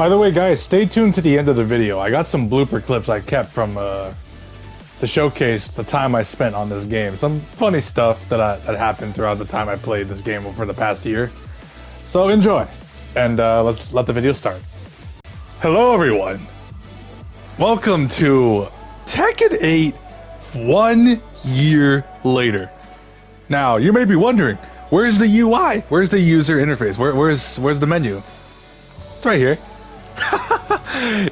By the way, guys, stay tuned to the end of the video. I got some blooper clips I kept from to showcase the time I spent on this game. Some funny stuff that happened throughout the time I played this game over the past year. So enjoy, and let's let the video start. Hello, everyone. Welcome to Tekken 8 1 year later. Now, you may be wondering, where's the UI? Where's the user interface? Where's the menu? It's right here.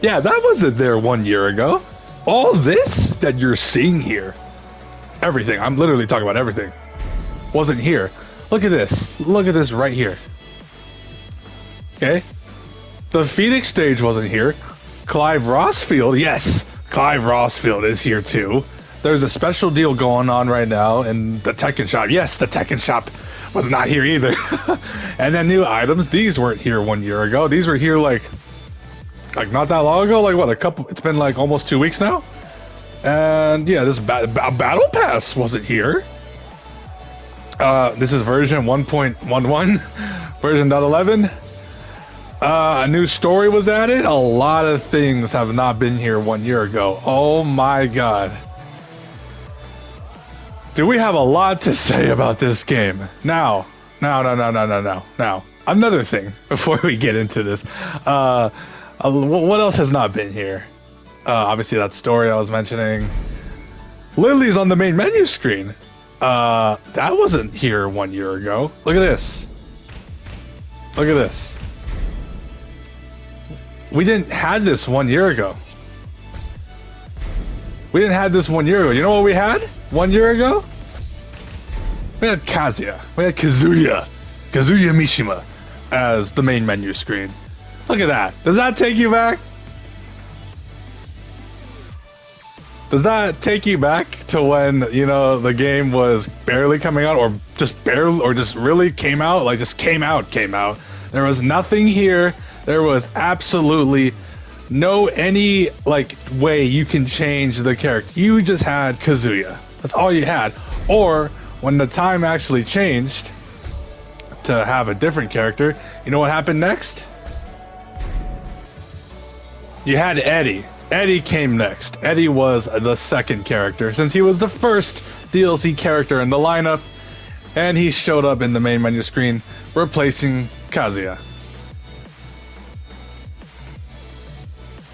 Yeah, that wasn't there 1 year ago. All this that you're seeing here, everything, I'm literally talking about everything, wasn't here. Look at this. Look at this right here. Okay? The Phoenix stage wasn't here. Clyde Rossfield, yes, Clyde Rossfield is here too. There's a special deal going on right now in the Tekken Shop. Yes, the Tekken Shop was not here either. And then new items, these weren't here 1 year ago. These were here like not that long ago, like what, it's been like almost 2 weeks now. And yeah, this battle pass wasn't here. This is version 1.11, version 11. A new story was added. A lot of things have not been here 1 year ago. Oh my god. Do we have a lot to say about this game? Now, another thing before we get into this. What else has not been here? Obviously that story I was mentioning. Lily's on the main menu screen. That wasn't here 1 year ago. Look at this. Look at this. We didn't have this 1 year ago. We didn't have this 1 year ago. You know what we had 1 year ago? We had Kazuya. We had Kazuya Mishima as the main menu screen. Look at that. Does that take you back? Does that take you back to when, you know, the game was barely coming out, or just really came out? Like, just came out. There was nothing here. There was absolutely no any, like, way you can change the character. You just had Kazuya. That's all you had. Or, when the time actually changed to have a different character, you know what happened next? You had Eddy. Eddy came next. Eddy was the second character, since he was the first DLC character in the lineup, and he showed up in the main menu screen, replacing Kazuya.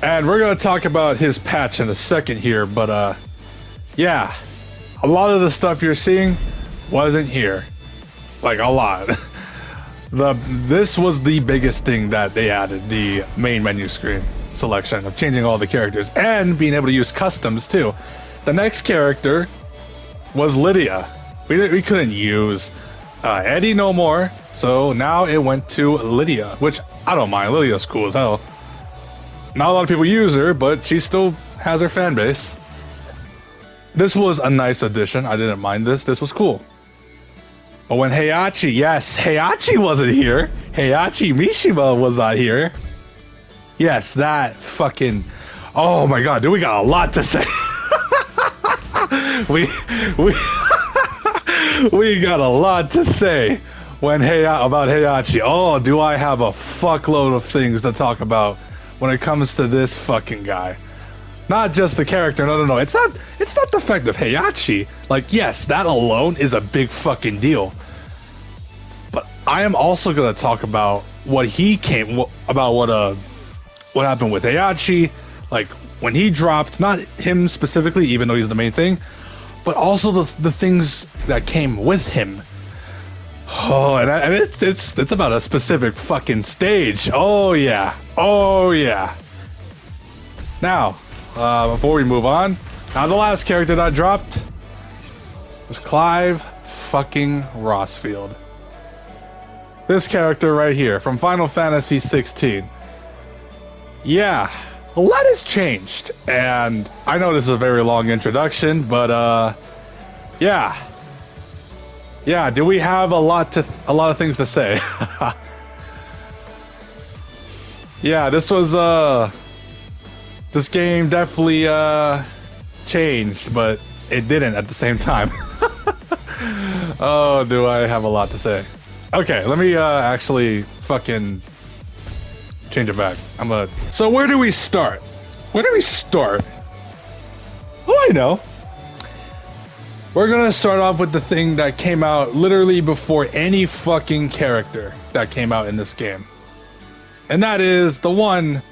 And we're going to talk about his patch in a second here, but yeah, a lot of the stuff you're seeing wasn't here. Like, a lot. This was the biggest thing that they added, the main menu screen selection of changing all the characters and being able to use customs too. The next character was Lydia. We couldn't use Eddy no more, so now it went to Lydia, which I don't mind. Lydia's cool as hell. Not a lot of people use her, but she still has her fan base. This was a nice addition. I didn't mind this. This was cool. But when Heihachi, yes, Heihachi wasn't here. Heihachi Mishima was not here. Yes, that fucking... Oh my god, dude, we got a lot to say. we got a lot to say about Heihachi. Oh, do I have a fuckload of things to talk about when it comes to this fucking guy. Not just the character, no. It's not the fact of Heihachi. Like, yes, that alone is a big fucking deal. But I am also gonna talk about what happened with Heihachi, like when he dropped, not him specifically, even though he's the main thing, but also the things that came with him. Oh, and it's about a specific fucking stage. Oh yeah. Now, before we move on, now the last character that dropped was Clive fucking Rossfield. This character right here from Final Fantasy 16. Yeah, a lot has changed, and I know this is a very long introduction, but yeah, do we have a lot of things to say? Yeah, this game definitely changed, but it didn't at the same time. Oh, do I have a lot to say? Okay, let me actually fucking change it back. So where do we start? Where do we start? Oh, I know. We're gonna start off with the thing that came out literally before any fucking character that came out in this game. And that is the one,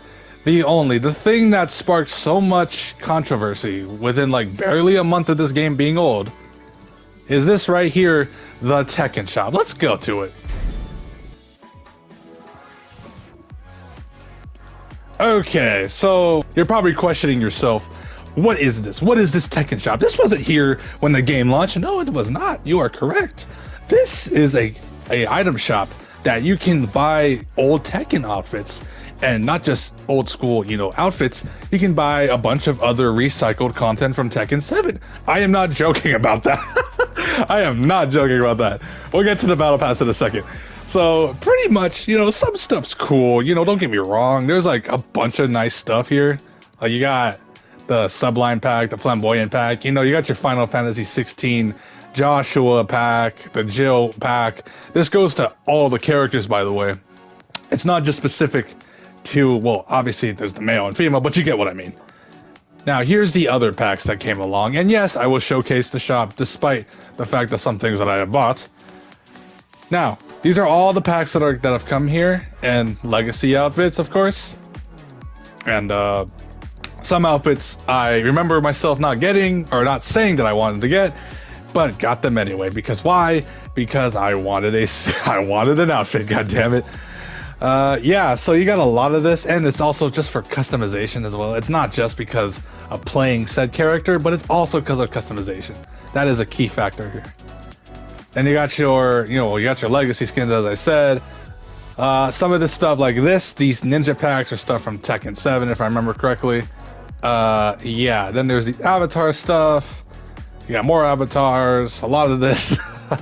the only, the thing that sparked so much controversy within like barely a month of this game being old, is this right here, the Tekken Shop. Let's go to it. Okay, so you're probably questioning yourself, what is this? What is this Tekken Shop? This wasn't here when the game launched. No, it was not. You are correct. This is a item shop that you can buy old Tekken outfits, and not just old school, you know, outfits. You can buy a bunch of other recycled content from Tekken 7. I am not joking about that. I am not joking about that. We'll get to the battle pass in a second. So pretty much, you know, some stuff's cool. You know, don't get me wrong. There's like a bunch of nice stuff here. Like you got the Sublime pack, the Flamboyant pack. You know, you got your Final Fantasy 16 Joshua pack, the Jill pack. This goes to all the characters, by the way. It's not just specific to, well, obviously there's the male and female, but you get what I mean. Now, here's the other packs that came along. And yes, I will showcase the shop despite the fact that some things that I have bought. Now, these are all the packs that have come here, and legacy outfits, of course. And some outfits I remember myself not getting, or not saying that I wanted to get, but got them anyway. Because why? Because I wanted an outfit, god damn it. Yeah, so you got a lot of this, and it's also just for customization as well. It's not just because of playing said character, but it's also because of customization. That is a key factor here. And you got your, you know, you got your legacy skins, as I said. Some of this stuff like this, these ninja packs are stuff from Tekken 7, if I remember correctly. Yeah, then there's the avatar stuff. You got more avatars, a lot of this.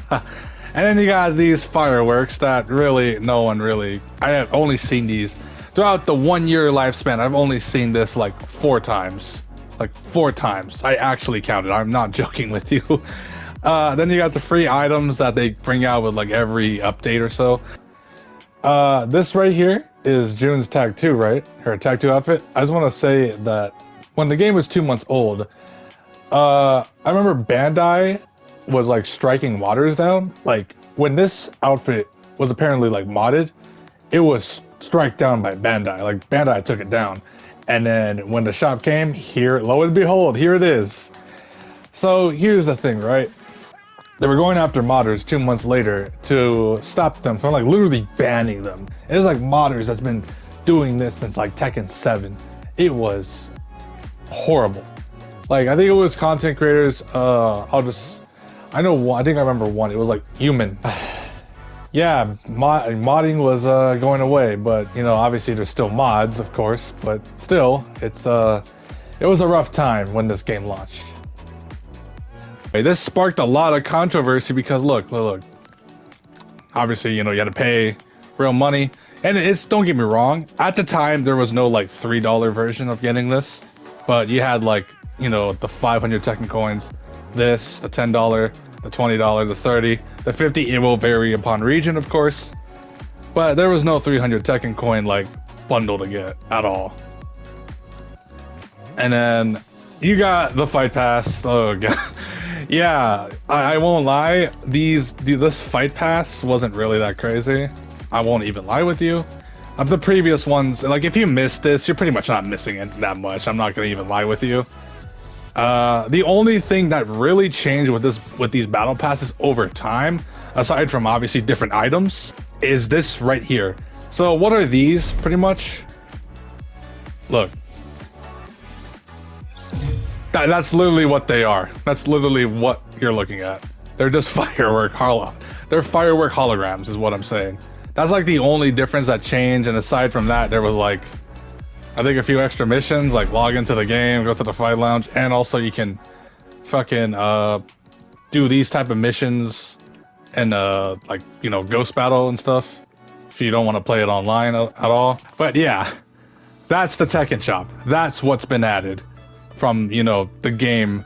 And then you got these fireworks that really, no one really, I have only seen these throughout the 1 year lifespan. I've only seen this like 4 times. Like 4 times. I actually counted. I'm not joking with you. Then you got the free items that they bring out with like every update or so. This right here is June's Tag 2, right? Her Tag 2 outfit. I just want to say that when the game was 2 months old, I remember Bandai was like striking waters down. Like when this outfit was apparently like modded, it was strike down by Bandai. Like Bandai took it down. And then when the shop came, here, lo and behold, here it is. So here's the thing, right? They were going after modders 2 months later to stop them from like literally banning them. It was like modders that's been doing this since like Tekken 7. It was horrible. Like I think it was content creators. I think I remember one. It was like Human. Yeah, modding was going away, but you know, obviously there's still mods, of course, but still, it was a rough time when this game launched. This sparked a lot of controversy because look. Obviously, you know, you had to pay real money. And don't get me wrong, at the time there was no like $3 version of getting this. But you had like, you know, the 500 Tekken coins, this, the $10, the $20, the 30, the 50. It will vary upon region, of course. But there was no 300 Tekken coin like bundle to get at all. And then you got the fight pass. Oh god. Yeah, I won't lie, this fight pass wasn't really that crazy. I won't even lie with you. Of the previous ones, like if you missed this, you're pretty much not missing it that much. I'm not gonna even lie with you. The only thing that really changed with these battle passes over time, aside from obviously different items, is this right here. So what are these pretty much? Look. That's literally what they are. That's literally what you're looking at. They're just firework holograms is what I'm saying. That's like the only difference that changed, and aside from that, there was like, I think a few extra missions, like log into the game, go to the fight lounge, and also you can fucking do these type of missions and like, you know, ghost battle and stuff if you don't want to play it online at all. But yeah, that's the Tekken Shop. That's what's been added from, you know, the game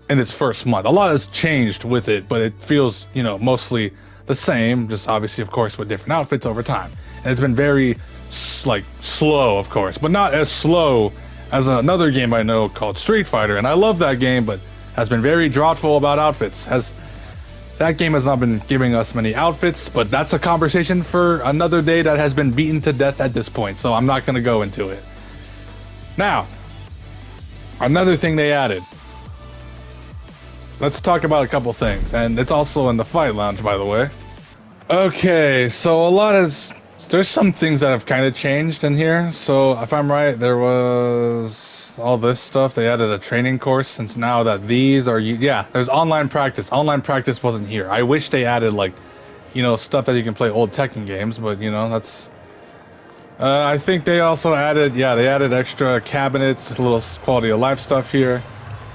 in its first month. A lot has changed with it, but it feels, you know, mostly the same, just obviously, of course, with different outfits over time. And it's been very like slow, of course, but not as slow as another game I know called Street Fighter, and I love that game, but has been very thoughtful about outfits. That game has not been giving us many outfits, but that's a conversation for another day that has been beaten to death at this point, so I'm not going to go into it. Now, another thing they added. Let's talk about a couple things, and it's also in the Fight Lounge, by the way. Okay, so there's some things that have kind of changed in here. So if I'm right, there was all this stuff. They added a training course since now that these are, yeah, there's online practice. Online practice wasn't here. I wish they added, like, you know, stuff that you can play old Tekken games, but, you know, that's... I think they also added, yeah, they added extra cabinets, a little quality of life stuff here.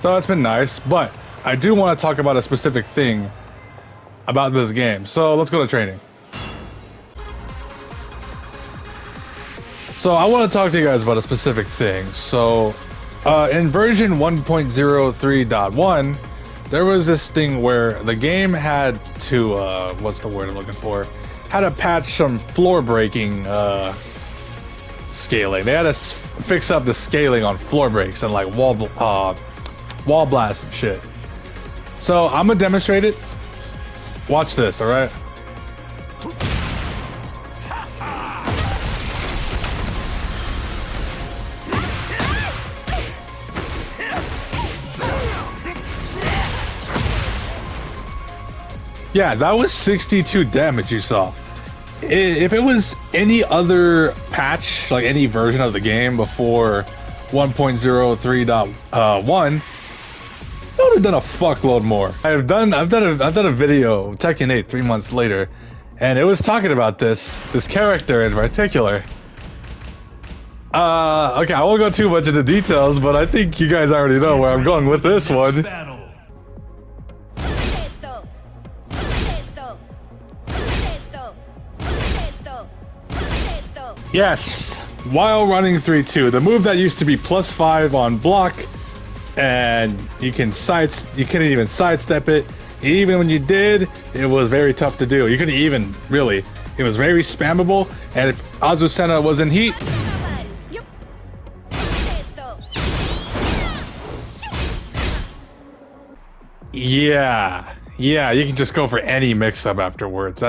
So that's been nice, but I do want to talk about a specific thing about this game. So let's go to training. So I want to talk to you guys about a specific thing. So in version 1.03.1, there was this thing where the game had to, what's the word I'm looking for? Had to patch some floor breaking scaling. They had to fix up the scaling on floor breaks and like wall blasts and shit. So I'm gonna demonstrate it. Watch this, all right? Yeah, that was 62 damage you saw. If it was any other patch, like any version of the game before 1.03.1, I would have done a fuckload more. I've done a video, Tekken 8, 3 months later, and it was talking about this character in particular. Okay, I won't go too much into details, but I think you guys already know where I'm going with this one. Yes, while running 3-2, the move that used to be +5 on block, and you couldn't even sidestep it. Even when you did, it was very tough to do. You couldn't even really. It was very spammable, and if Azucena was in heat, yeah, you can just go for any mix-up afterwards.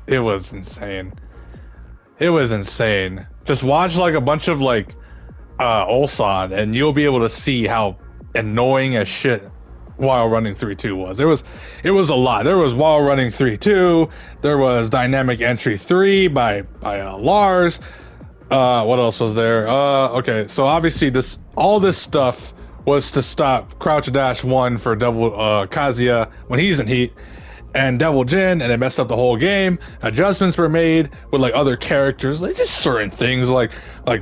It was insane. It was insane. Just watch like a bunch of like Ulsan, and you'll be able to see how annoying as shit while running 3-2 was. It was a lot. There was while running 3-2. There was dynamic entry 3 by Lars. What else was there? Okay, so obviously all this stuff was to stop crouch dash 1 for double Kazuya when he's in heat, and Devil Jin, and it messed up the whole game. Adjustments were made with like other characters, like just certain things like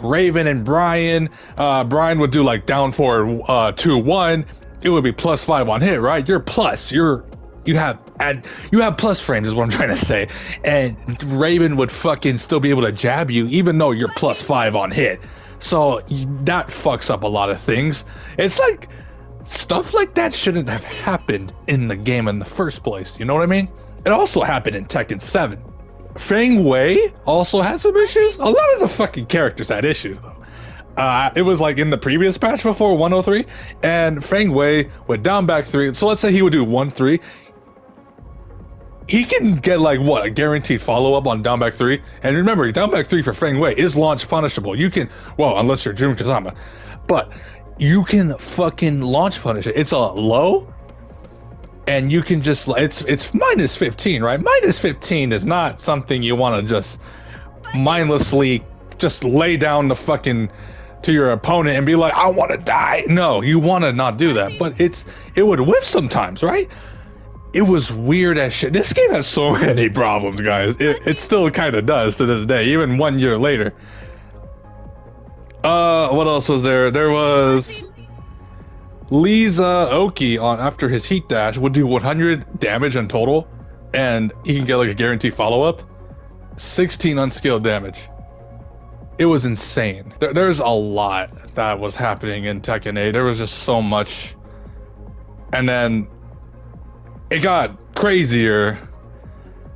Raven and Brian. Brian would do like down forward 2-1. It would be +5 on hit, right? You're plus. You have plus frames is what I'm trying to say. And Raven would fucking still be able to jab you even though you're +5 on hit. So that fucks up a lot of things. It's like stuff like that shouldn't have happened in the game in the first place, you know what I mean? It also happened in Tekken 7. Feng Wei also had some issues. A lot of the fucking characters had issues though. It was like in the previous patch before 103, and Feng Wei with down back 3. So let's say he would do 1-3. He can get like what, a guaranteed follow-up on down back 3. And remember, down back 3 for Feng Wei is launch punishable. You can, well, unless you're Jun Kazama, but you can fucking launch punish it. It's a low, and you can just, it's -15, right? -15 is not something you want to just mindlessly just lay down the fucking to your opponent and be like, I want to die. No, you want to not do that. But it would whip sometimes, right? It was weird as shit. This game has so many problems, guys. It still kind of does to this day, even 1 year later. What else was there? There was Lisa Oki on after his heat dash would do 100 damage in total, and he can get like a guaranteed follow-up. 16 unskilled damage. It was insane. There's a lot that was happening in Tekken 8. There was just so much. And then it got crazier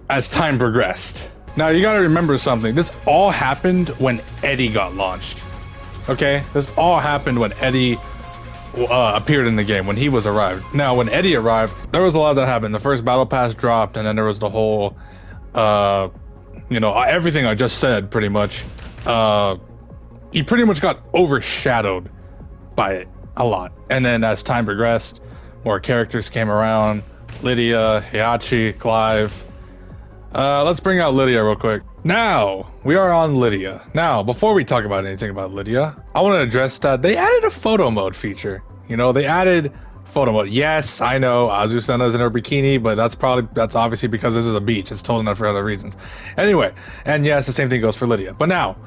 as time progressed. Now you gotta remember something. This all happened when Eddy got launched. Okay, this all happened when Eddy appeared in the game, when he was arrived. Now, when Eddy arrived, there was a lot that happened. The first battle pass dropped, and then there was the whole, you know, everything I just said, pretty much. He pretty much got overshadowed by it a lot. And then as time progressed, more characters came around. Lydia, Heihachi, Clive. Let's bring out Lydia real quick. Now, we are on Lydia. Now, before we talk about anything about Lydia, I want to address that they added a photo mode feature. You know, they added photo mode. Yes, I know Azucena's in her bikini, but that's obviously because this is a beach. It's totally not for other reasons. Anyway, and yes, the same thing goes for Lydia. But now,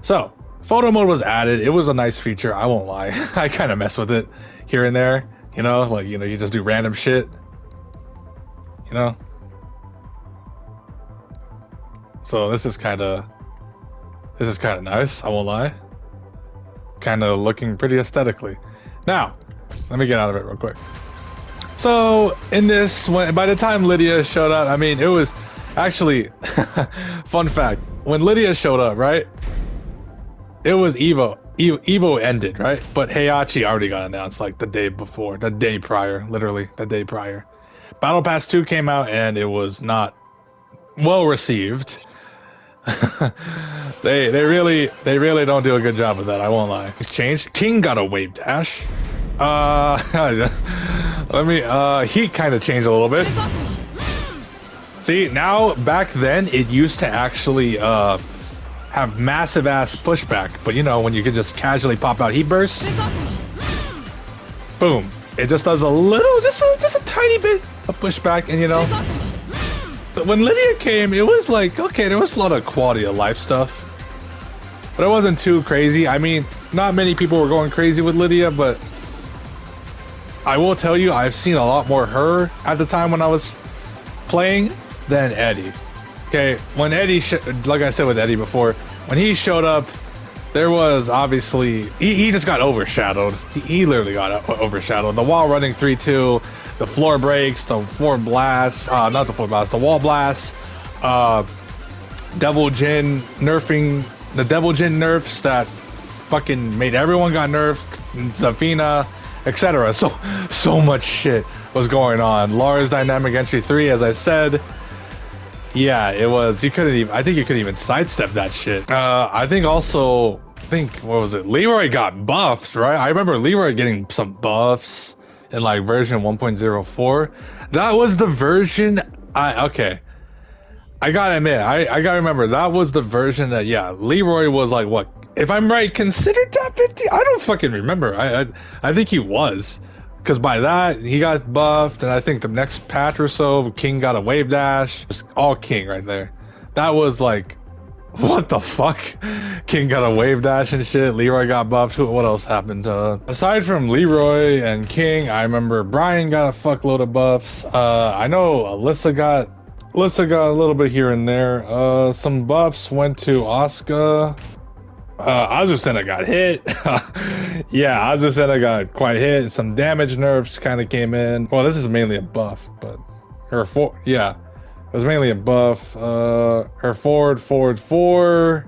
so photo mode was added. It was a nice feature. I won't lie. I kind of mess with it here and there. You know, like, you know, you just do random shit. You know. So this is kind of nice. I won't lie. Kind of looking pretty aesthetically. Now, let me get out of it real quick. So in this, by the time Lydia showed up, I mean, it was actually fun fact. When Lydia showed up, right? It was Evo. Evo ended, right? But Heihachi already got announced like the day before, the day prior, literally the day prior. Battle Pass 2 came out and it was not well received. they really don't do a good job of that, I won't lie. It's changed. King got a wave dash. He kind of changed a little bit. See, now back then it used to actually have massive ass pushback, but you know, when you can just casually pop out heat bursts, boom, it just does a little, just a tiny bit of pushback. And you know, but when Lydia came, it was like, okay, there was a lot of quality of life stuff, but it wasn't too crazy. I mean, not many people were going crazy with Lydia, but I will tell you, I've seen a lot more her at the time when I was playing than Eddy. Okay, when Eddy, like I said with Eddy before, when he showed up, there was obviously, he just got overshadowed. He literally got overshadowed. The wall running 3-2, the floor breaks, the floor blasts, not the floor blasts, the wall blasts, Devil Jin nerfing, the Devil Jin nerfs that fucking made everyone got nerfed, Zafina, etc. So much shit was going on. Lars Dynamic Entry 3, as I said, yeah, it was, you couldn't even, I think you couldn't even sidestep that shit. I think also, what was it? Leroy got buffed, right? I remember Leroy getting some buffs in like version 1.04. That was the version, okay. I gotta admit, I gotta remember, that was the version that, yeah, Leroy was like, what? If I'm right, considered top 50? I don't fucking remember. I think he was. Because by that, he got buffed, and I think the next patch or so, King got a wave dash. Just all King right there. That was like, what the fuck? King got a wave dash and shit. Leroy got buffed. What else happened? Aside from Leroy and King, I remember Brian got a fuckload of buffs. I know Alyssa got a little bit here and there. Some buffs went to Asuka. Azucena got hit. Yeah, Azucena got quite hit. Some damage nerfs kind of came in. Well, this is mainly a buff, but yeah, it was mainly a buff. Her forward 4.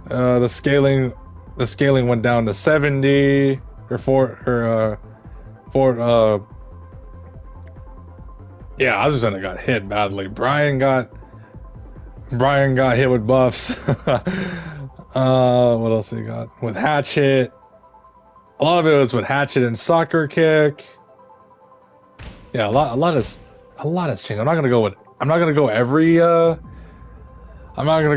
The scaling went down to 70. Yeah, Azucena got hit badly. Brian got hit with buffs. What else we got? With Hatchet. A lot of it was with Hatchet and Soccer Kick. Yeah, a lot has changed. I'm not gonna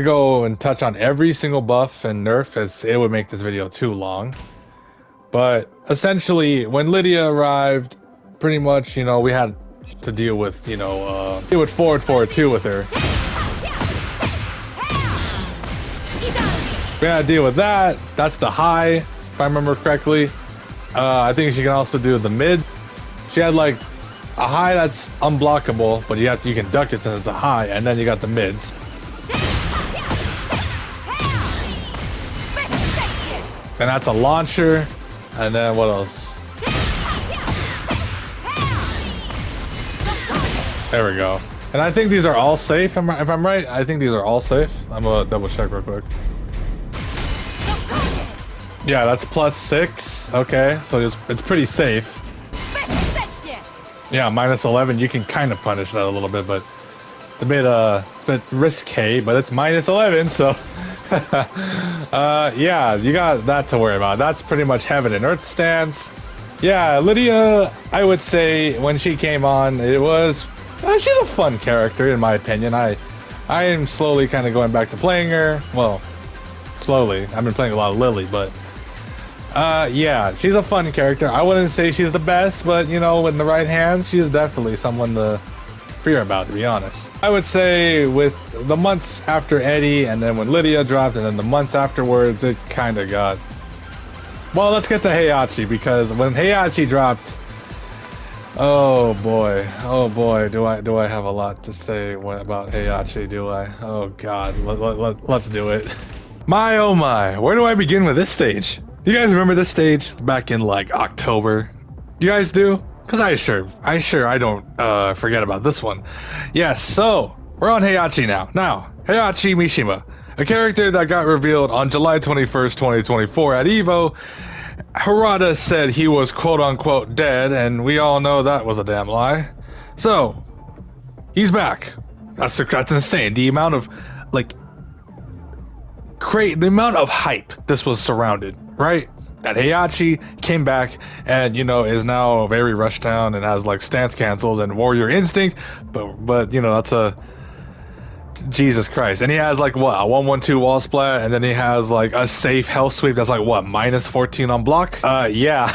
go and touch on every single buff and nerf, as it would make this video too long. But essentially, when Lydia arrived, pretty much, you know, we had to deal with, you know, deal with forward 2 with her. We had to deal with that. That's the high, if I remember correctly. I think she can also do the mid. She had like a high that's unblockable, but you can duck it since it's a high, and then you got the mids. And that's a launcher. And then what else? There we go. And I think these are all safe, if I'm right. I think these are all safe. I'm gonna double check real quick. Yeah, that's +6. Okay, so it's pretty safe. Yeah, -11. You can kind of punish that a little bit, but it's a bit risque. But it's -11, so yeah, you got that to worry about. That's pretty much heaven and earth stance. Yeah, Lydia, I would say when she came on, it was she's a fun character in my opinion. I am slowly kind of going back to playing her. Well, slowly. I've been playing a lot of Lily, but yeah, she's a fun character. I wouldn't say she's the best, but you know, in the right hands, she's definitely someone to fear about, to be honest. I would say with the months after Eddy, and then when Lydia dropped, and then the months afterwards, it kind of got... Well, let's get to Heihachi, because when Heihachi dropped, oh boy, do I have a lot to say about Heihachi, do I? Oh god, let's do it. My oh my, where do I begin with this stage? Do you guys remember this stage back in like October? You guys do? Cause I don't forget about this one. Yes, so we're on Heihachi now. Now, Heihachi Mishima, a character that got revealed on July 21st, 2024 at EVO. Harada said he was quote unquote dead, and we all know that was a damn lie. So, he's back. That's insane. The amount of like the amount of hype this was surrounded, right? That Heihachi came back and, you know, is now very rushed down and has like stance cancels and warrior instinct, but you know, that's a Jesus Christ. And he has like what, a 1-1-2 wall splat, and then he has like a safe hell sweep that's like what, -14 on block? Yeah.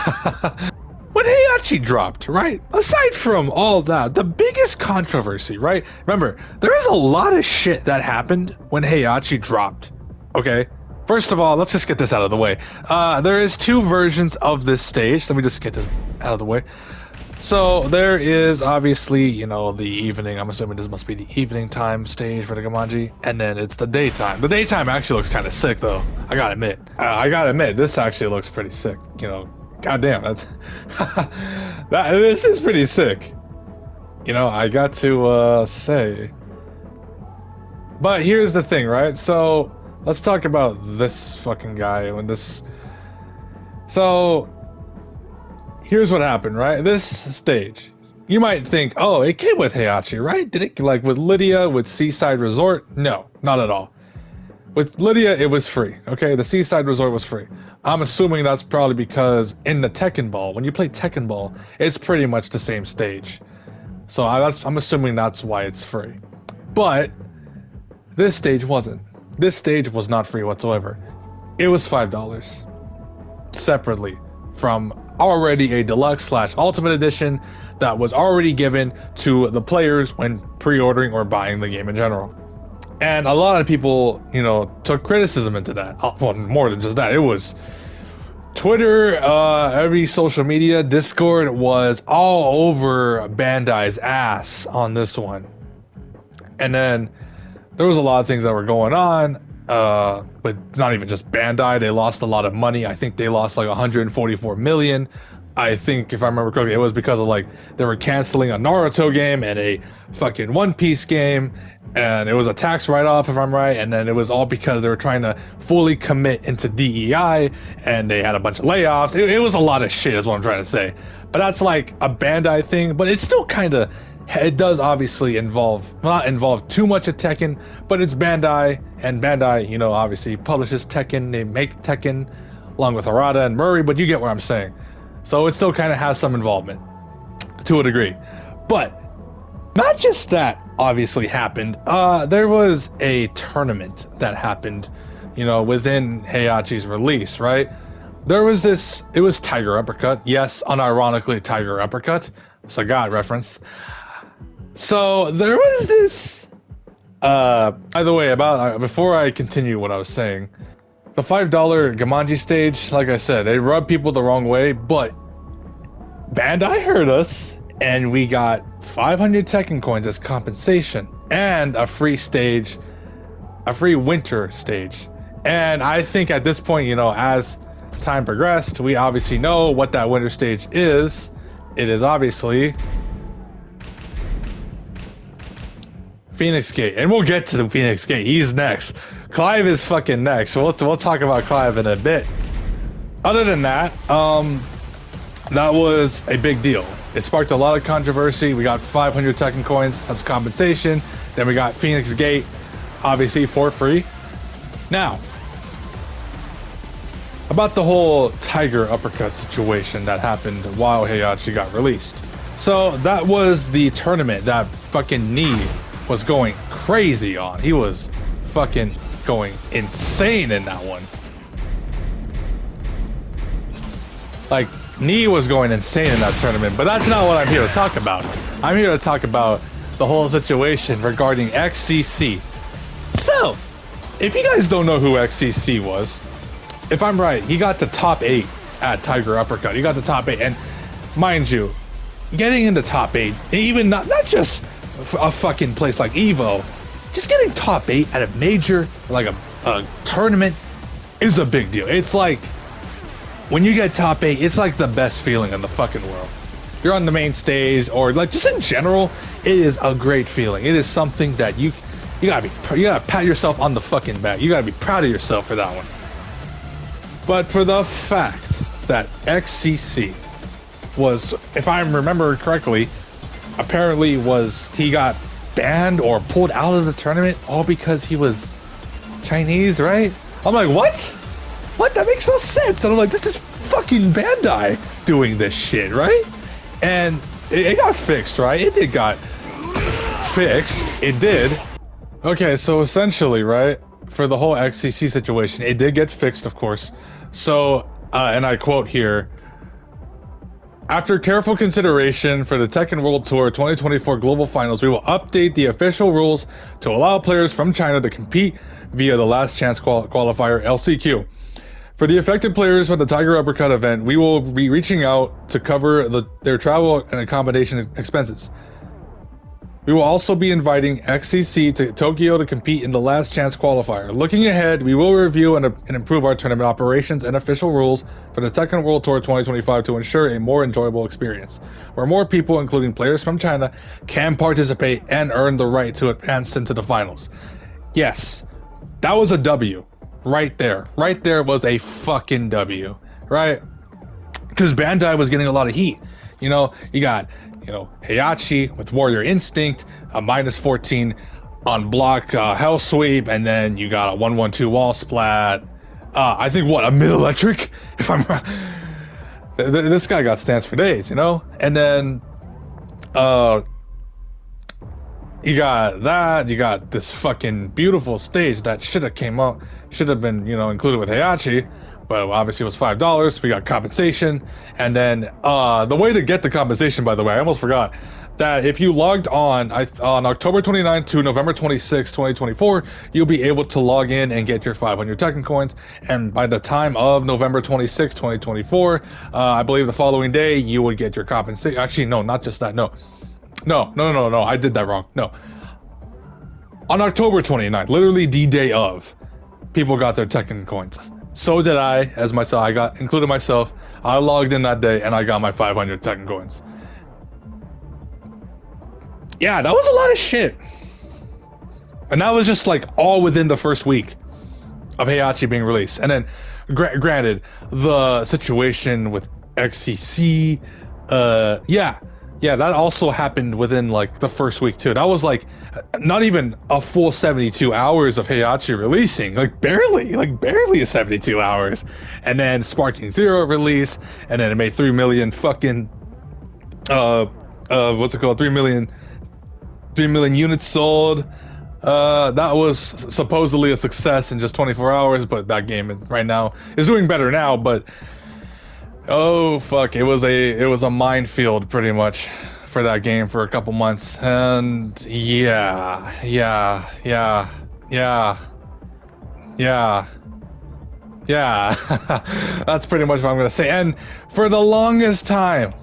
When Heihachi dropped, right? Aside from all that, the biggest controversy, right? Remember, there is a lot of shit that happened when Heihachi dropped. Okay, first of all, let's just get this out of the way. There is 2 versions of this stage. Let me just get this out of the way. So there is obviously, you know, the evening. I'm assuming this must be the evening time stage for the Gamanji, and then it's the daytime. The daytime actually looks kind of sick, though. I gotta admit, this actually looks pretty sick. You know, goddamn, this is pretty sick. You know, I got to say. But here's the thing, right? So let's talk about this fucking guy when this... So, here's what happened, right? This stage, you might think, oh, it came with Heihachi, right? Did it, like with Lydia, with Seaside Resort? No, not at all. With Lydia, it was free, okay? The Seaside Resort was free. I'm assuming that's probably because in the Tekken Ball, when you play Tekken Ball, it's pretty much the same stage. So I'm assuming that's why it's free. But this stage wasn't. This stage was not free whatsoever. It was $5 separately from already a deluxe / ultimate edition that was already given to the players when pre-ordering or buying the game in general. And a lot of people, you know, took criticism into that. Well, more than just that. It was Twitter, every social media, Discord was all over Bandai's ass on this one. And then there was a lot of things that were going on, but not even just Bandai. They lost a lot of money. I think they lost like 144 million. I think, if I remember correctly, it was because of like they were canceling a Naruto game and a fucking One Piece game, and it was a tax write-off, if I'm right. And then it was all because they were trying to fully commit into DEI, and they had a bunch of layoffs. It was a lot of shit, is what I'm trying to say. But that's like a Bandai thing. But it's still kind of, it does obviously not involve too much of Tekken, but it's Bandai, and Bandai, you know, obviously publishes Tekken. They make Tekken along with Harada and Murray, but you get what I'm saying. So it still kind of has some involvement to a degree. But not just that obviously happened. There was a tournament that happened, you know, within Heihachi's release, right? There was this, it was Tiger Uppercut. Yes, unironically Tiger Uppercut. Sagat reference. So there was this, by the way, before I continue what I was saying, the $5 Gamanji stage, like I said, they rubbed people the wrong way, but Bandai heard us, and we got 500 Tekken coins as compensation, and a free stage, a free winter stage. And I think at this point, you know, as time progressed, we obviously know what that winter stage is. It is obviously Phoenix Gate, and we'll get to the Phoenix Gate. He's next. Clive is fucking next. We'll talk about Clive in a bit. Other than that, that was a big deal. It sparked a lot of controversy. We got 500 Tekken coins as compensation. Then we got Phoenix Gate, obviously for free. Now, about the whole Tiger uppercut situation that happened while Heihachi got released. So that was the tournament that fucking Knee was going crazy on. He was fucking going insane in that one. Like, Knee was going insane in that tournament, but that's not what I'm here to talk about. I'm here to talk about the whole situation regarding XCC. So, if you guys don't know who XCC was, if I'm right, he got the top 8 at Tiger Uppercut. He got the top 8, and mind you, getting in the top 8, even not just a fucking place like Evo, just getting top 8 at a major, like a tournament, is a big deal. It's like, when you get top 8, it's like the best feeling in the fucking world. You're on the main stage, or like just in general, it is a great feeling. It is something that you gotta pat yourself on the fucking back. You gotta be proud of yourself for that one. But for the fact that XCC was, if I remember correctly, apparently he got banned or pulled out of the tournament all because he was Chinese, right? I'm like, what? What? That makes no sense. And I'm like, this is fucking Bandai doing this shit, right? And it got fixed, right? It got fixed. It did. Okay, so essentially, right, for the whole XCC situation, it did get fixed, of course. So, and I quote here, after careful consideration for the Tekken World Tour 2024 Global Finals, we will update the official rules to allow players from China to compete via the Last Chance Qualifier, LCQ. For the affected players for the Tiger Uppercut event, we will be reaching out to cover their travel and accommodation expenses. We will also be inviting XCC to Tokyo to compete in the Last Chance Qualifier. Looking ahead, we will review and improve our tournament operations and official rules for the Tekken World Tour 2025 to ensure a more enjoyable experience, where more people, including players from China, can participate and earn the right to advance into the finals. Yes, that was a W. Right there was a fucking W, right? Because Bandai was getting a lot of heat. You know, you got, Heihachi with Warrior Instinct, a -14 on block Hell Sweep, and then you got a 1-1-2 wall splat. I think a mid electric, if I'm right. This guy got stance for days, And then you got that, you got this fucking beautiful stage that should have been, included with Heihachi, but obviously it was $5. We got compensation, and then the way to get the compensation, by the way, I almost forgot, that if you logged on October 29th to November 26th, 2024, you'll be able to log in and get your 500 Tekken coins, and by the time of November 26th, 2024, I believe the following day, you would get your compensation. Actually, no, not just that, no, I did that wrong. No. On October 29th, literally the day of, people got their Tekken coins. So did I, included myself. I logged in that day and I got my 500 Tekken coins. Yeah, that was a lot of shit. And that was just like all within the first week of Heihachi being released. And then, granted, the situation with XCC, yeah, that also happened within like the first week too. That was like not even a full 72 hours of Heihachi releasing, like barely 72 hours. And then Sparking Zero release, and then it made 3 million fucking what's it called? 3 million units sold. That was supposedly a success in just 24 hours, but that game right now is doing better now, but oh fuck, it was a minefield pretty much for that game for a couple months. And yeah, that's pretty much what I'm gonna say. And for the longest time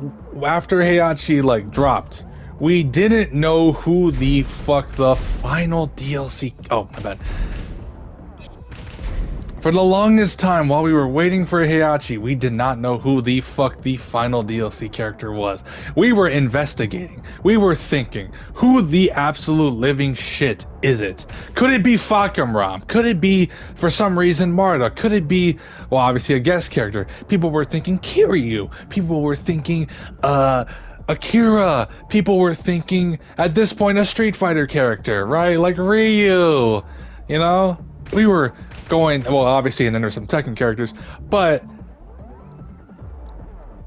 after Heihachi like dropped, we didn't know who the fuck the final DLC, oh my bad, For the longest time, while we were waiting for Heihachi, we did not know who the fuck the final DLC character was. We were investigating. We were thinking, who the absolute living shit is it? Could it be Fakamram? Could it be, for some reason, Marta? Could it be, well, obviously a guest character? People were thinking Kiryu. People were thinking, Akira. People were thinking, at this point, a Street Fighter character, right? Like Ryu, you know? We were going, well, obviously, and then there's some Tekken characters, but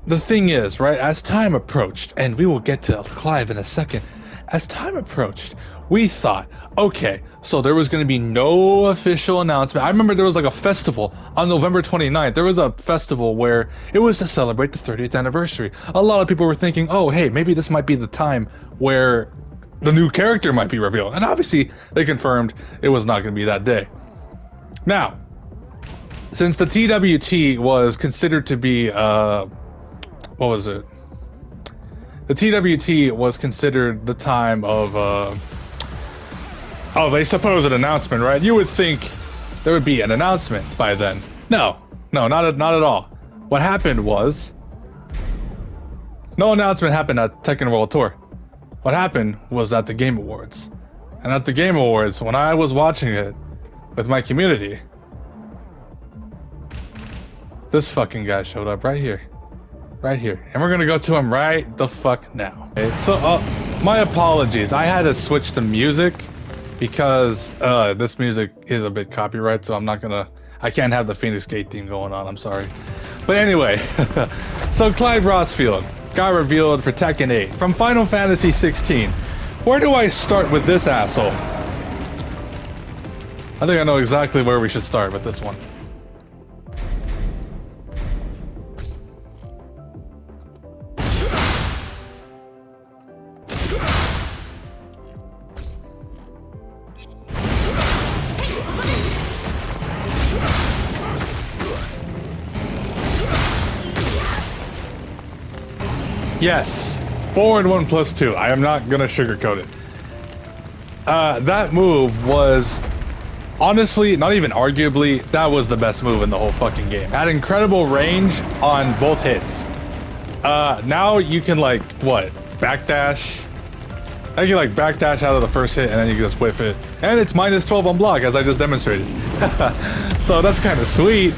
the thing is, right, as time approached, and we will get to Clive in a second, as time approached, we thought, okay, so there was going to be no official announcement. I remember there was like a festival on November 29th. There was a festival where it was to celebrate the 30th anniversary. A lot of people were thinking, oh, hey, maybe this might be the time where the new character might be revealed. And obviously, they confirmed it was not going to be that day. Now, since the TWT was considered to be, what was it? The TWT was considered the time of a supposed announcement, right? You would think there would be an announcement by then. No, not at all. What happened was, no announcement happened at Tekken World Tour. What happened was at the Game Awards. And at the Game Awards, when I was watching it with my community, this fucking guy showed up right here. Right here. And we're gonna go to him right the fuck now. Okay, so, my apologies. I had to switch the music because this music is a bit copyright, so I can't have the Phoenix Gate theme going on, I'm sorry. But anyway, so Clyde Rossfield got revealed for Tekken 8 from Final Fantasy 16. Where do I start with this asshole? I think I know exactly where we should start with this one. Yes, forward 1+2. I am not gonna sugarcoat it. That move was, honestly, not even arguably, that was the best move in the whole fucking game. Had incredible range on both hits. Now you can like, what, backdash? I can like backdash out of the first hit and then you can just whiff it. And it's -12 on block, as I just demonstrated. So that's kind of sweet,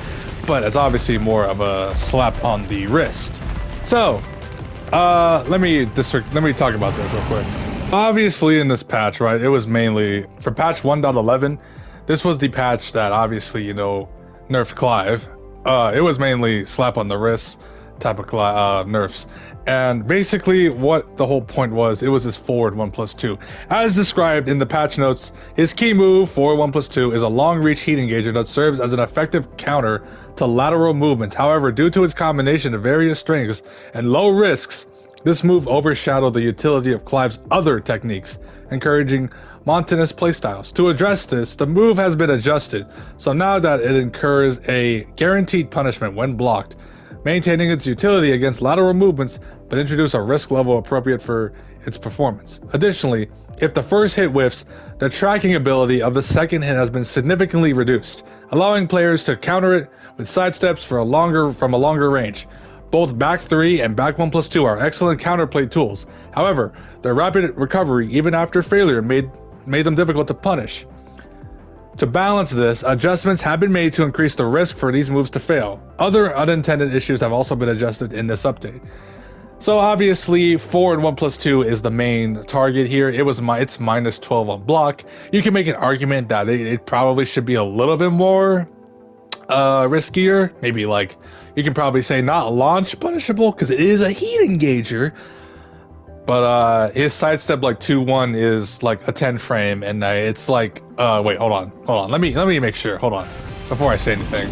but it's obviously more of a slap on the wrist. So, let me talk about this real quick. Obviously in this patch, right, it was mainly, for patch 1.11, this was the patch that obviously, you know, nerfed Clive. It was mainly slap on the wrist type of nerfs. And basically what the whole point was, it was his forward 1+2. As described in the patch notes, his key move, forward 1+2, is a long reach heat engager that serves as an effective counter to lateral movements. However, due to its combination of various strengths and low risks, this move overshadowed the utility of Clive's other techniques, encouraging mountainous playstyles. To address this, the move has been adjusted, so now that it incurs a guaranteed punishment when blocked, maintaining its utility against lateral movements, but introduce a risk level appropriate for its performance. Additionally, if the first hit whiffs, the tracking ability of the second hit has been significantly reduced, allowing players to counter it with sidesteps from a longer range. Both back 3 and back 1+2 are excellent counterplay tools. However, their rapid recovery even after failure made them difficult to punish. To balance this, adjustments have been made to increase the risk for these moves to fail. Other unintended issues have also been adjusted in this update. So obviously, forward 1+2 is the main target here. It's -12 on block. You can make an argument that it probably should be a little bit more riskier. Maybe like, you can probably say not launch punishable because it is a heat engager. But his sidestep like 2-1 is like a 10 frame, and it's like wait, hold on. Let me make sure. Hold on, before I say anything.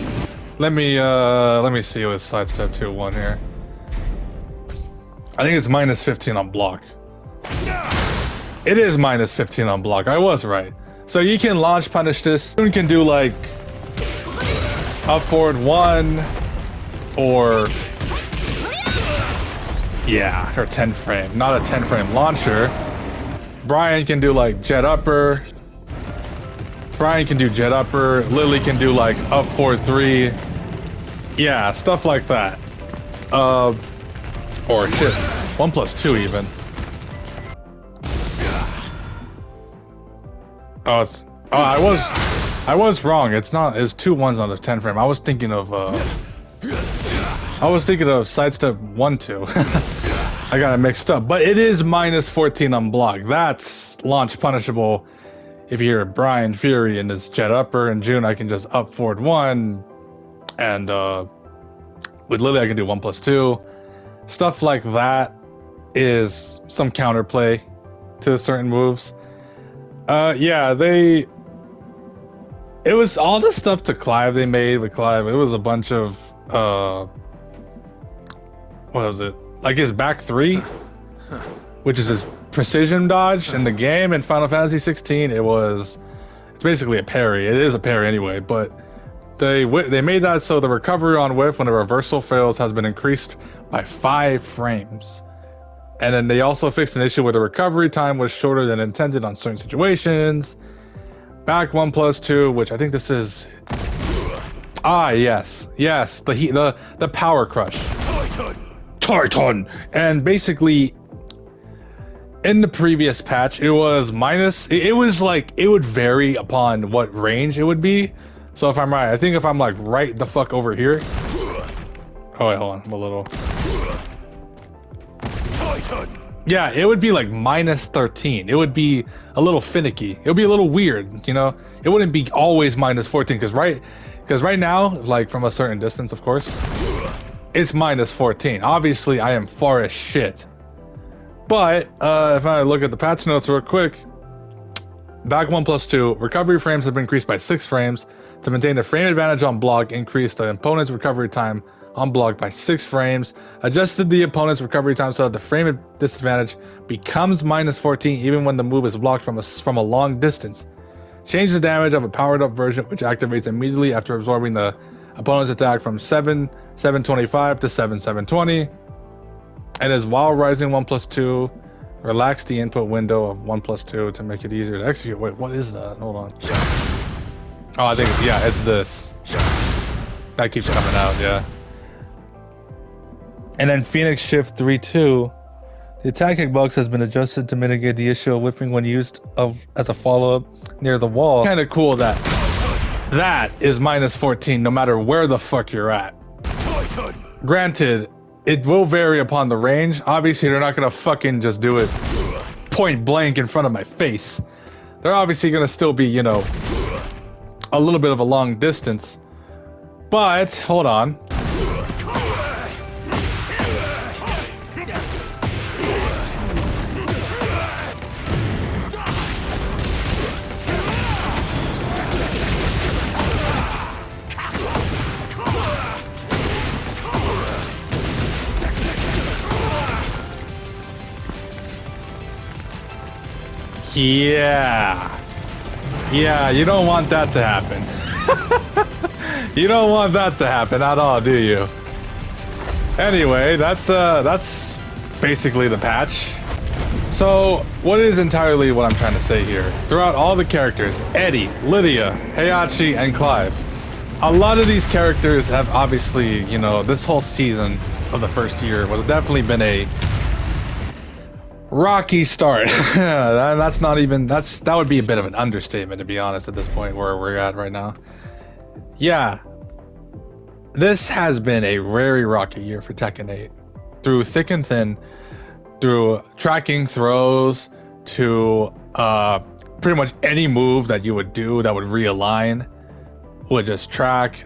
Let me see with sidestep 2-1 here. I think it's -15 on block. It is -15 on block. I was right. So you can launch punish this. You can do like up forward 1 or yeah, or 10 frame. Not a 10 frame launcher. Brian can do like jet upper. Brian can do jet upper. Lily can do like up 4-3. Yeah, stuff like that. Or shit, 1+2 even. Oh, it's I was wrong. It's not. It's 2 1s on the 10 frame. I was thinking of sidestep 1-2. I got it mixed up, but it is -14 on block. That's launch punishable. If you're Brian Fury and his jet upper in June, I can just up forward 1, and with Lily I can do 1+2. Stuff like that is some counterplay to certain moves. Yeah, it was all the stuff to Clive they made with Clive. It was a bunch of what was it? Like his back 3, which is his precision dodge in the game in Final Fantasy 16. It's basically a parry. It is a parry anyway, but they made that so the recovery on whiff when a reversal fails has been increased by 5 frames. And then they also fixed an issue where the recovery time was shorter than intended on certain situations. Back 1+2, which I think this is. Yes, the power crush. Titan. And basically, in the previous patch, it was minus. It was like it would vary upon what range it would be. So if I'm right, I think if I'm like right the fuck over here. Oh wait, hold on, I'm a little. Yeah, it would be like -13. It would be a little finicky. It would be a little weird, you know? It wouldn't be always -14 because right now, like from a certain distance, of course, it's -14. Obviously, I am far as shit. But if I look at the patch notes real quick, back 1+2, recovery frames have been increased by 6 frames. To maintain the frame advantage on block, increase the opponent's recovery time on block by 6 frames. Adjusted the opponent's recovery time so that the frame disadvantage becomes -14 even when the move is blocked from a long distance. Change the damage of a powered up version which activates immediately after absorbing the opponent's attack from 7,725 to 7,720. And as while rising 1+2, relax the input window of 1+2 to make it easier to execute. Wait, what is that? Hold on. Oh, I think, yeah, it's this. That keeps coming out, yeah. And then Phoenix Shift 3-2. The attack hitbox has been adjusted to mitigate the issue of whiffing when used as a follow-up near the wall. Kind of cool that is -14 no matter where the fuck you're at. Granted, it will vary upon the range. Obviously, they're not gonna fucking just do it point blank in front of my face. They're obviously gonna still be, you know, a little bit of a long distance. But, hold on. Yeah, you don't want that to happen. You don't want that to happen at all, do you? Anyway, that's basically the patch. So, what is entirely what I'm trying to say here? Throughout all the characters, Eddy, Lydia, Heihachi, and Clive, a lot of these characters have obviously, you know, this whole season of the first year was definitely been a rocky start. That's not even, that would be a bit of an understatement, to be honest, at this point where we're at right now. Yeah, this has been a very rocky year for Tekken 8. Through thick and thin, through tracking throws, to pretty much any move that you would do that would realign would just track.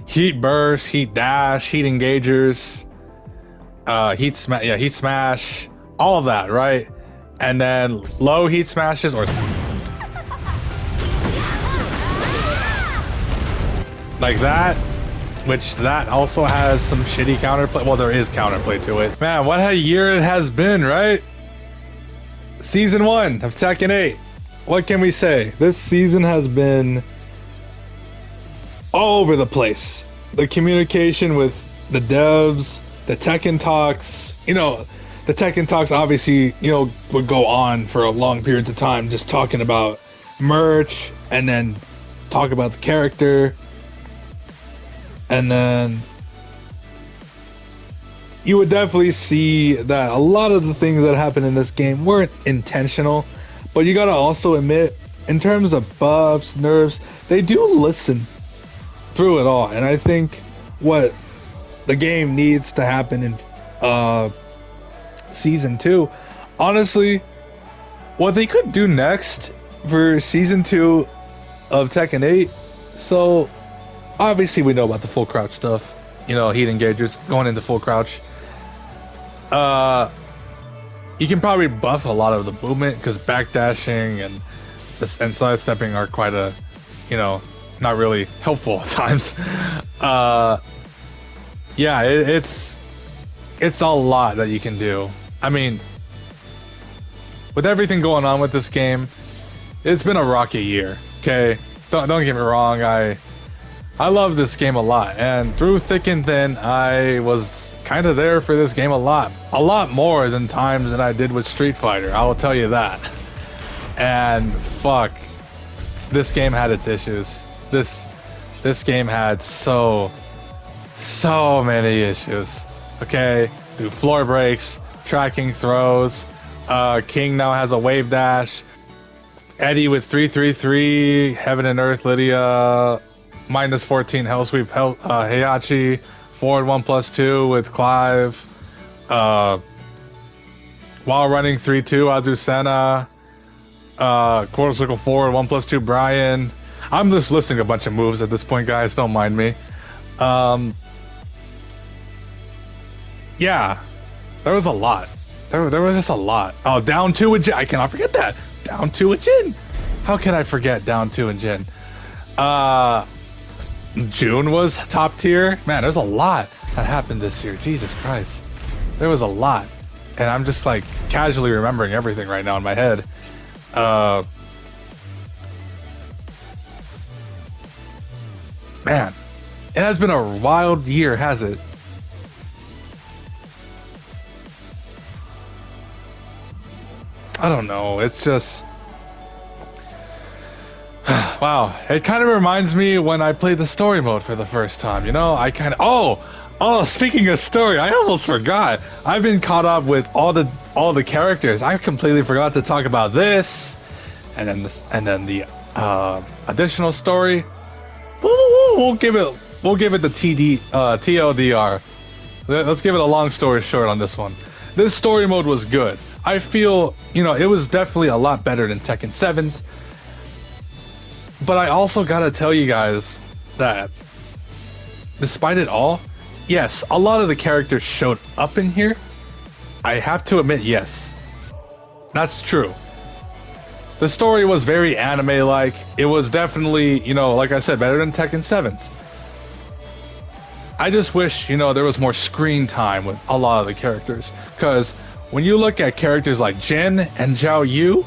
Heat burst, heat dash, heat engagers, heat smash, all of that, right? And then low heat smashes or like that, which that also has some shitty counterplay. Well, there is counterplay to it. Man, what a year it has been, right? Season 1 of Tekken 8. What can we say? This season has been all over the place. The communication with the devs, the Tekken talks, you know, the Tekken talks obviously, you know, would go on for a long periods of time just talking about merch, and then talk about the character, and then you would definitely see that a lot of the things that happen in this game weren't intentional, but you gotta also admit, in terms of buffs, nerfs, they do listen through it all. And I think what the game needs to happen in season 2, honestly, what they could do next for season 2 of Tekken 8, so obviously we know about the full crouch stuff, you know, heat engagers going into full crouch. You can probably buff a lot of the movement, because backdashing and sidestepping are quite a, you know, not really helpful at times. Yeah, it's a lot that you can do. I mean, with everything going on with this game, it's been a rocky year. Okay, don't get me wrong. I love this game a lot, and through thick and thin, I was kind of there for this game a lot more than times that I did with Street Fighter. I will tell you that. And fuck, this game had its issues. This game had so many issues. Okay, through floor breaks, tracking throws. King now has a wave dash. Eddy with 333, Heaven and Earth, Lydia, minus 14 hell sweep, Heihachi, forward 1+2 with Clive, while running 3-2, Azucena, quarter circle forward 1+2, Brian. I'm just listing a bunch of moves at this point, guys, don't mind me. Yeah, there was a lot. There was just a lot. Oh, down 2 with Jin. I cannot forget that. Down 2 with Jin. How can I forget down 2 and Jin? June was top tier. Man, there's a lot that happened this year. Jesus Christ. There was a lot. And I'm just like casually remembering everything right now in my head. Man, it has been a wild year, has it? I don't know, it's just... Wow, it kind of reminds me when I played the story mode for the first time, you know? I kind of... Oh, speaking of story, I almost forgot. I've been caught up with all the characters. I completely forgot to talk about this. And then the additional story. We'll give it the TLDR. Let's give it a long story short on this one. This story mode was good. I feel, you know, it was definitely a lot better than Tekken 7's. But I also gotta tell you guys that despite it all, yes, a lot of the characters showed up in here. I have to admit, yes, that's true. The story was very anime-like. It was definitely, you know, like I said, better than Tekken 7's. I just wish, you know, there was more screen time with a lot of the characters. Because when you look at characters like Jin and Zhao Yu,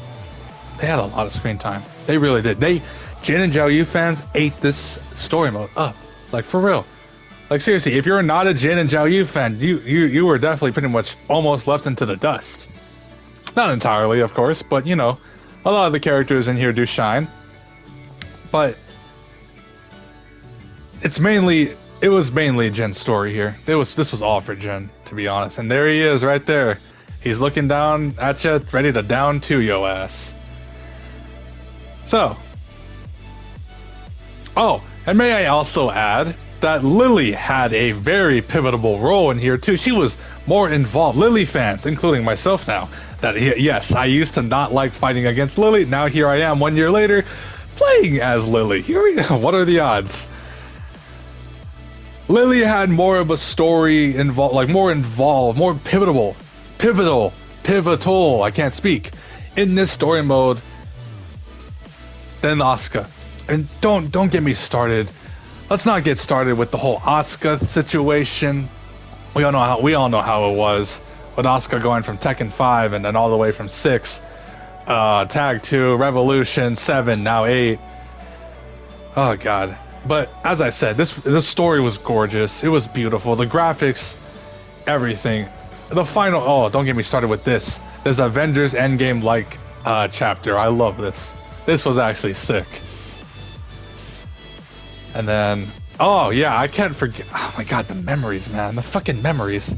they had a lot of screen time. They really did. Jin and Zhao Yu fans ate this story mode up. Like, for real. Like, seriously, if you're not a Jin and Zhao Yu fan, you were definitely pretty much almost left into the dust. Not entirely, of course, but, you know, a lot of the characters in here do shine. But it was mainly Jin's story here. This was all for Jin, to be honest. And there he is, right there. He's looking down at you, ready to down to yo ass. So, oh, and may I also add that Lily had a very pivotal role in here too. She was more involved. Lily fans, including myself now, that yes, I used to not like fighting against Lily. Now here I am 1 year later, playing as Lily. Here we go. What are the odds? Lily had more of a story involved, more pivotal. I can't speak in this story mode than Asuka. And don't get me started. Let's not get started with the whole Asuka situation. We all know how it was with Asuka going from Tekken 5 and then all the way from 6, Tag 2, Revolution 7, now 8. Oh god. But as I said, this story was gorgeous. It was beautiful. The graphics, everything. The final, oh, don't get me started with this. This Avengers Endgame chapter. I love this. This was actually sick. And then, oh yeah, I can't forget. Oh my god, the memories, man. The fucking memories.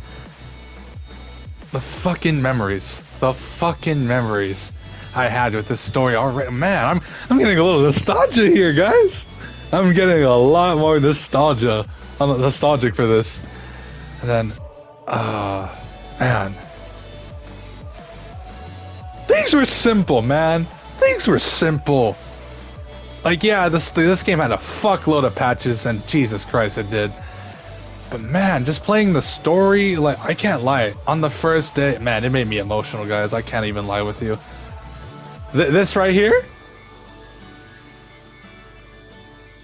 The fucking memories. The fucking memories I had with this story already. Man, I'm getting a little nostalgia here, guys. I'm getting a lot more nostalgia. I'm nostalgic for this. And then, man. Things were simple, man. Things were simple. Like, yeah, this game had a fuckload of patches, and Jesus Christ, it did. But man, just playing the story, like, I can't lie. On the first day, man, it made me emotional, guys. I can't even lie with you. This right here,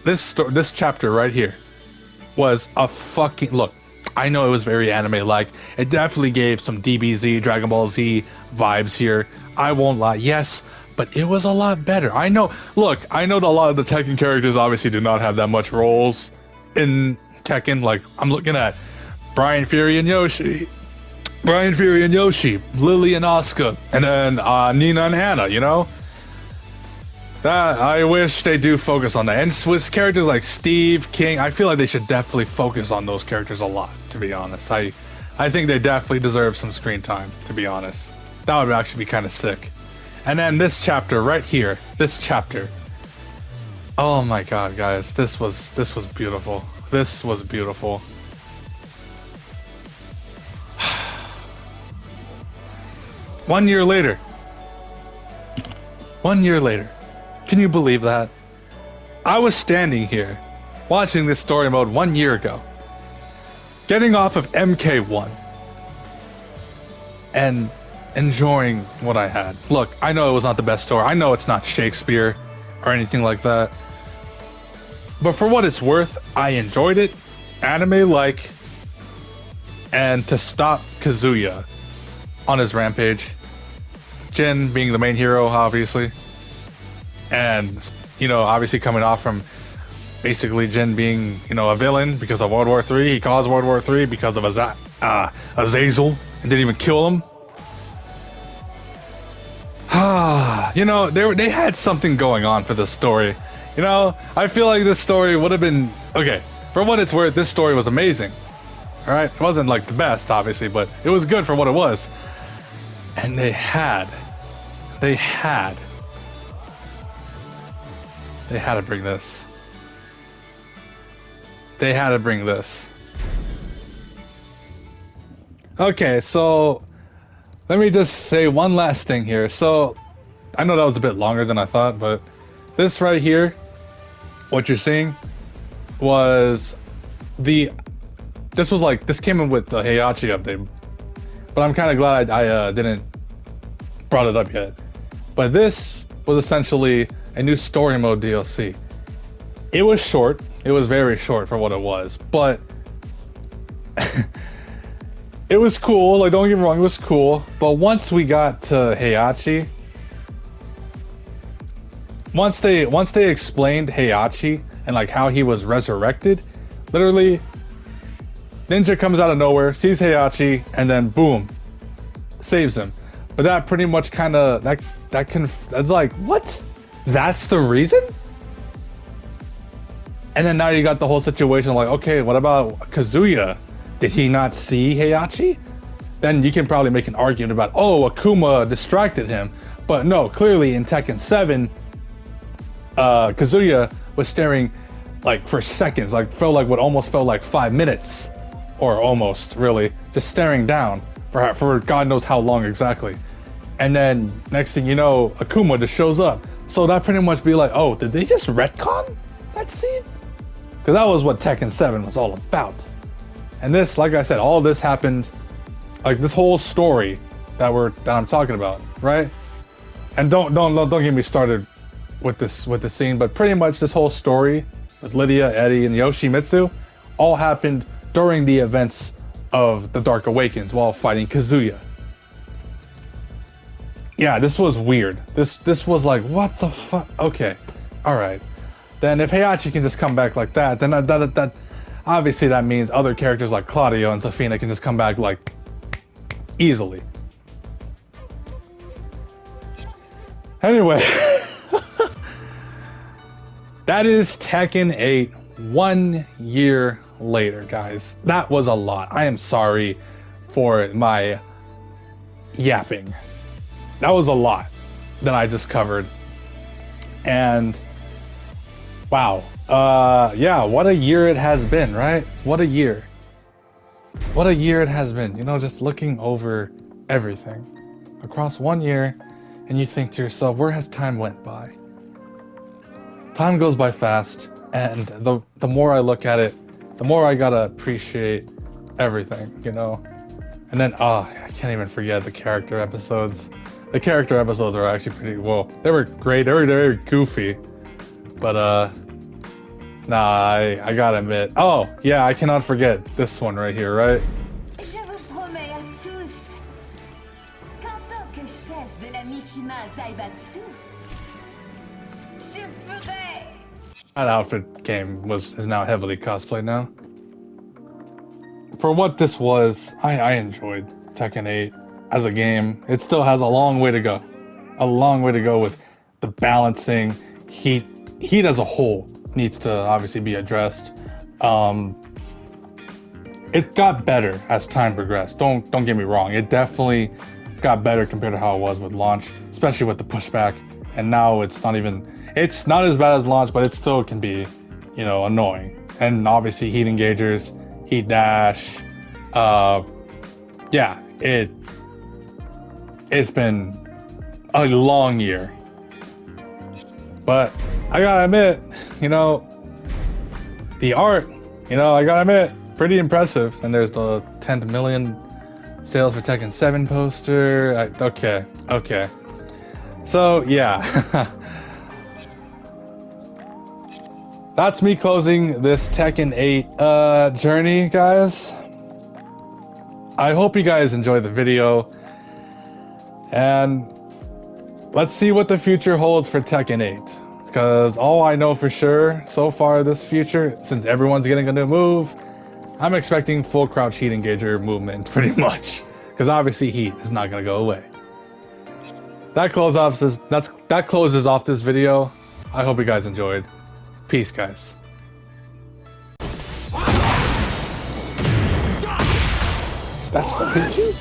this chapter right here, was a fucking look. I know it was very anime-like. It definitely gave some DBZ, Dragon Ball Z vibes here. I won't lie. Yes, but it was a lot better. I know. Look, I know that a lot of the Tekken characters obviously do not have that much roles in Tekken. Like, I'm looking at Brian Fury and Yoshi, Lily and Asuka, and then Nina and Anna, you know? That, I wish they do focus on that. And with characters like Steve, King, I feel like they should definitely focus on those characters a lot, to be honest. I think they definitely deserve some screen time, to be honest. That would actually be kind of sick. And then this chapter right here, this chapter. Oh my god, guys, this was beautiful. This was beautiful. One year later. Can you believe that? I was standing here, watching this story mode 1 year ago, getting off of MK1, and enjoying what I had. Look, I know it was not the best story. I know it's not Shakespeare or anything like that. But for what it's worth, I enjoyed it, anime-like, and to stop Kazuya on his rampage, Jin being the main hero, obviously, and, you know, obviously coming off from basically Jin being, you know, a villain because of World War III. He caused World War III because of Azazel and didn't even kill him. You know, they had something going on for this story. You know, I feel like this story would have been, okay, for what it's worth, this story was amazing. Alright, it wasn't like the best, obviously, but it was good for what it was. And they had to bring this. They had to bring this. Okay, so let me just say one last thing here. So, I know that was a bit longer than I thought, but this right here, what you're seeing, was this came in with the Heihachi update, but I'm kind of glad I didn't brought it up yet. But this was essentially a new story mode DLC. It was short. It was very short for what it was, but it was cool. Like, don't get me wrong, it was cool. But once we got to Heihachi, once they explained Heihachi and like how he was resurrected, literally, Ninja comes out of nowhere, sees Heihachi, and then boom, saves him. But that pretty much kind of that's like, what? That's the reason? And then now you got the whole situation like, okay, what about Kazuya? Did he not see Heihachi? Then you can probably make an argument about, oh, Akuma distracted him. But no, clearly in Tekken 7, Kazuya was staring like for seconds, like almost felt like 5 minutes, or almost really, just staring down for God knows how long exactly. And then next thing you know, Akuma just shows up. So that pretty much be like, oh, did they just retcon that scene? Because that was what Tekken 7 was all about. And this, like I said, all this happened, like this whole story that I'm talking about, right? And don't get me started with this scene, but pretty much this whole story with Lydia, Eddy, and Yoshimitsu all happened during the events of the Dark Awakens while fighting Kazuya. Yeah, this was weird. This was like, what the fuck? Okay, all right. Then if Heihachi can just come back like that, then that obviously that means other characters like Claudio and Safina can just come back like anyway. That is Tekken 8 1 year later, guys. That was a lot. I am sorry for my yapping. That was a lot that I just covered. And wow. Yeah, what a year it has been, right? What a year. What a year it has been. You know, just looking over everything across 1 year, and you think to yourself, where has time went by? Time goes by fast, and the more I look at it, the more I gotta appreciate everything, you know? And then, I can't even forget the character episodes. The character episodes are actually pretty, well, they were great, they were goofy. But, nah, I gotta admit. Oh, yeah, I cannot forget this one right here, right? Je vous promets à tous qu'en tant que chef de la Mishima Zaibatsu, je ferai. That outfit game is now heavily cosplayed now. For what this was, I enjoyed Tekken 8 as a game. It still has a long way to go. A long way to go with the balancing. Heat as a whole needs to obviously be addressed. It got better as time progressed. Don't get me wrong. It definitely got better compared to how it was with launch, especially with the pushback. And now it's not as bad as launch, but it still can be, you know, annoying. And obviously heat engagers, heat dash, yeah, it's been a long year. But I gotta admit, you know, the art, you know, I gotta admit, pretty impressive. And there's the 10 million sales for Tekken 7 poster. Okay. So, yeah. That's me closing this Tekken 8 journey, guys. I hope you guys enjoyed the video. And let's see what the future holds for Tekken 8. Because all I know for sure so far this future, since everyone's getting a new move, I'm expecting full crouch heat engager movement pretty much. Because obviously heat is not going to go away. That closes off this video. I hope you guys enjoyed. Peace, guys. That's the picture?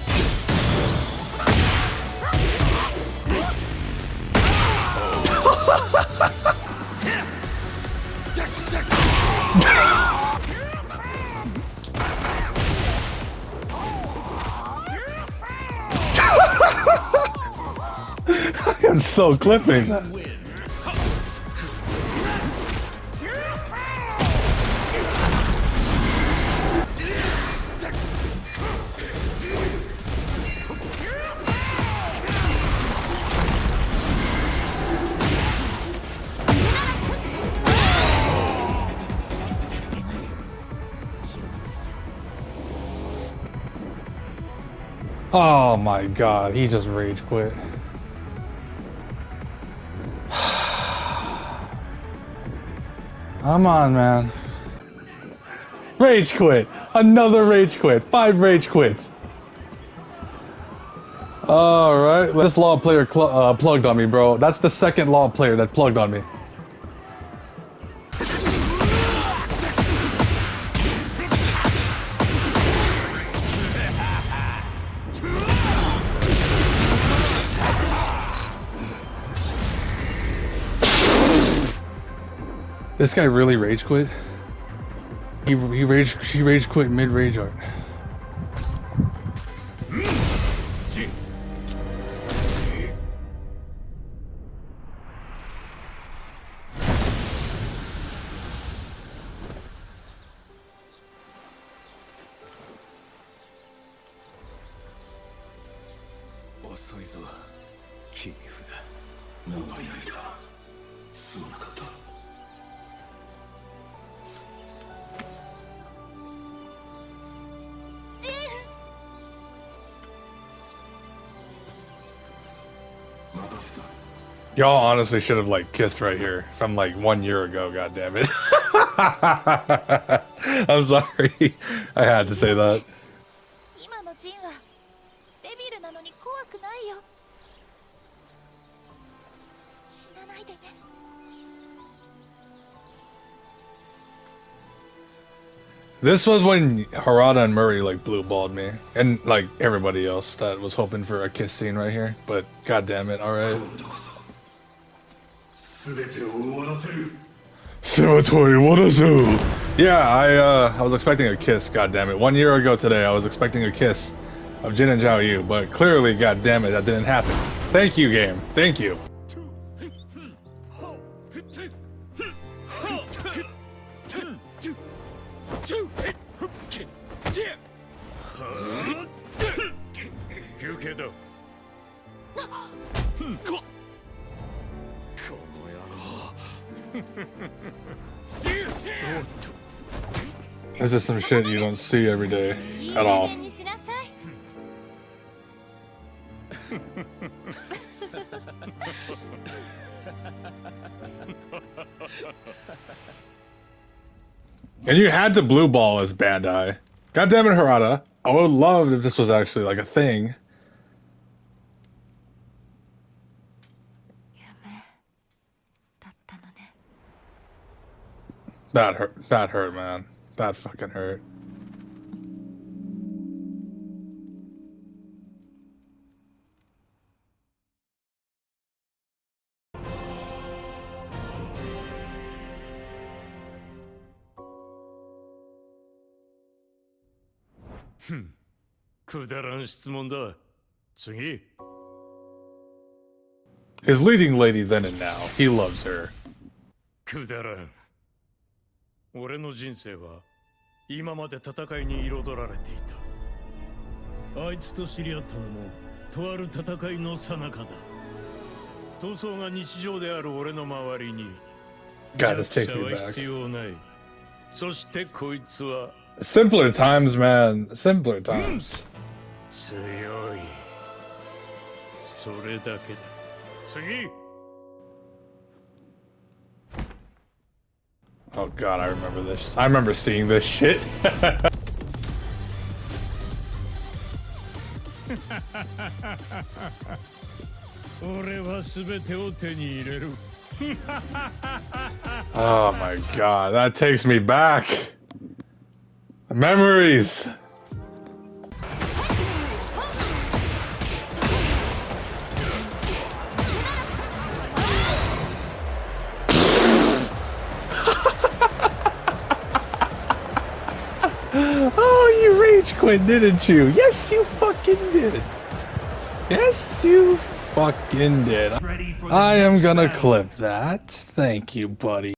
I am so clipping that. Oh my god, he just rage quit. Come on, man. Rage quit. Another rage quit. 5 rage quits. Alright, this law player plugged on me, bro. That's the second law player that plugged on me. This guy really rage quit? He rage quit mid rage art. Y'all honestly should have like kissed right here from like 1 year ago, god damn it. I'm sorry. I had to say that. This was when Harada and Murray like blue balled me, and like everybody else that was hoping for a kiss scene right here. But god damn it, all right. Yeah, I was expecting a kiss. God damn it! 1 year ago today, I was expecting a kiss of Jin and Zhao Yu, but clearly, god damn it, that didn't happen. Thank you, game. Thank you. This is some shit you don't see every day at all. And you had to blue ball as Bandai. God damn it, Harada. I would love if this was actually like a thing. That hurt. That hurt, man. That fucking hurt. His leading lady then and now. He loves her. 俺の人生は今まで戦いに彩られていた。あいつと知り合ったのもとある戦いの最中だ。闘争が日常である俺の周りに弱者は必要ない。そしてこいつは Simpler times, man. Simpler times. 強い。それだけだ。次。 Oh god, I remember this. I remember seeing this shit. Oh my god, that takes me back. Memories. Oh, you rage quit, didn't you? Yes, you fucking did. Yes, you fucking did. I am gonna clip that. Thank you, buddy.